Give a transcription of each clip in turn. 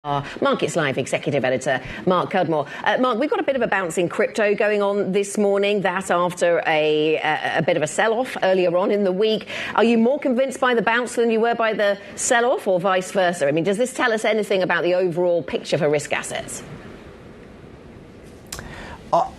Our Markets Live executive editor, Mark Cudmore. Mark, we've got a bit of a bounce in crypto going on this morning. That after a bit of a sell-off earlier on in the week. Are you more convinced by the bounce than you were by the sell-off, or vice versa? I mean, does this tell us anything about the overall picture for risk assets?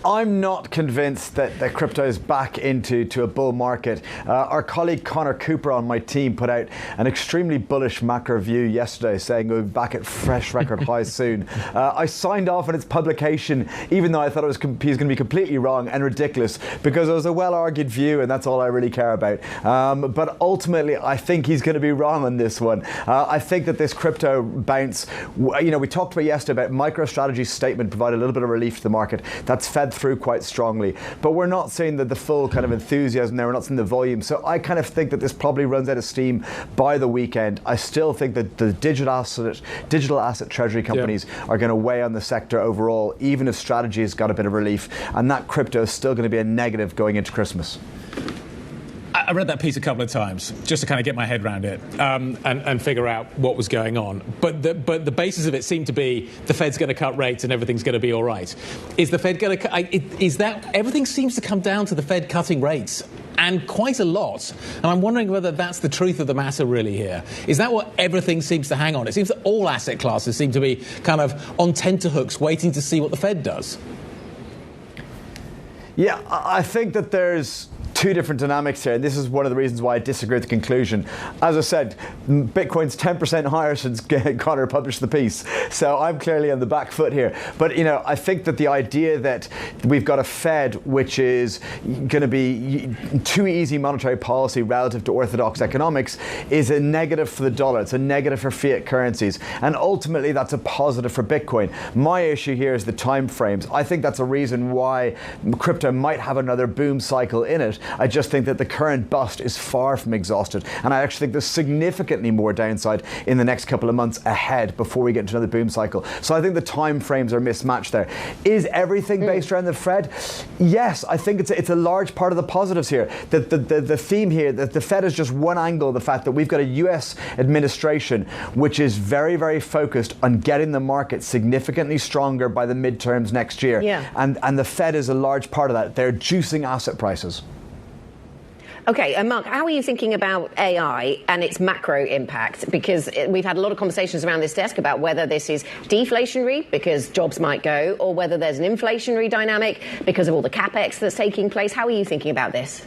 I'm not convinced that crypto is back into a bull market. Our colleague Connor Cooper on my team put out an extremely bullish macro view yesterday, saying we'll be back at fresh record highs soon. I signed off on its publication, even though I thought he was going to be completely wrong and ridiculous, because it was a well-argued view, and that's all I really care about. But ultimately, I think he's going to be wrong on this one. I think that this crypto bounce, we talked about yesterday about MicroStrategy's statement provided a little bit of relief to the market. That's fed through quite strongly, but we're not seeing the full kind of enthusiasm there. We're not seeing the volume, so I kind of think that this probably runs out of steam by the weekend. I still think that the digital asset treasury companies are going to weigh on the sector overall, even if strategy has got a bit of relief, and that crypto is still going to be a negative going into Christmas. I read that piece a couple of times just to kind of get my head around it and figure out what was going on. But the basis of it seemed to be the Fed's going to cut rates and everything's going to be all right. Is the Fed going to? Is that everything seems to come down to the Fed cutting rates? And quite a lot. And I'm wondering whether that's the truth of the matter really here. Is that what everything seems to hang on? It seems that all asset classes seem to be kind of on tenterhooks waiting to see what the Fed does. Yeah, I think that there's two different dynamics here, and this is one of the reasons why I disagree with the conclusion. As I said, Bitcoin's 10% higher since Connor published the piece, so I'm clearly on the back foot here. But I think that the idea that we've got a Fed which is going to be too easy monetary policy relative to orthodox economics is a negative for the dollar. It's a negative for fiat currencies, and ultimately that's a positive for Bitcoin. My issue here is the time frames. I think that's a reason why crypto might have another boom cycle in it. I just think that the current bust is far from exhausted, and I actually think there's significantly more downside in the next couple of months ahead before we get into another boom cycle. So I think the time frames are mismatched there. Is everything based around the Fed? Yes, I think it's a large part of the positives here. The theme here, that the Fed is just one angle of the fact that we've got a US administration which is very, very focused on getting the market significantly stronger by the midterms next year. Yeah. And the Fed is a large part of that. They're juicing asset prices. Okay, and Mark, how are you thinking about AI and its macro impact? Because we've had a lot of conversations around this desk about whether this is deflationary because jobs might go, or whether there's an inflationary dynamic because of all the capex that's taking place. How are you thinking about this?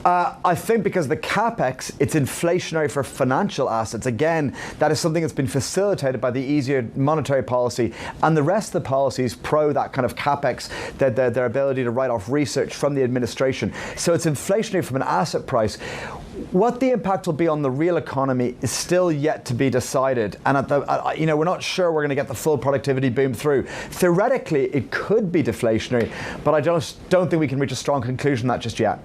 I think because the capex, it's inflationary for financial assets. Again, that is something that's been facilitated by the easier monetary policy, and the rest of the policies pro that kind of capex, their ability to write off research from the administration. So it's inflationary from an asset price. What the impact will be on the real economy is still yet to be decided, and we're not sure we're going to get the full productivity boom through. Theoretically, it could be deflationary, but I don't think we can reach a strong conclusion on that just yet.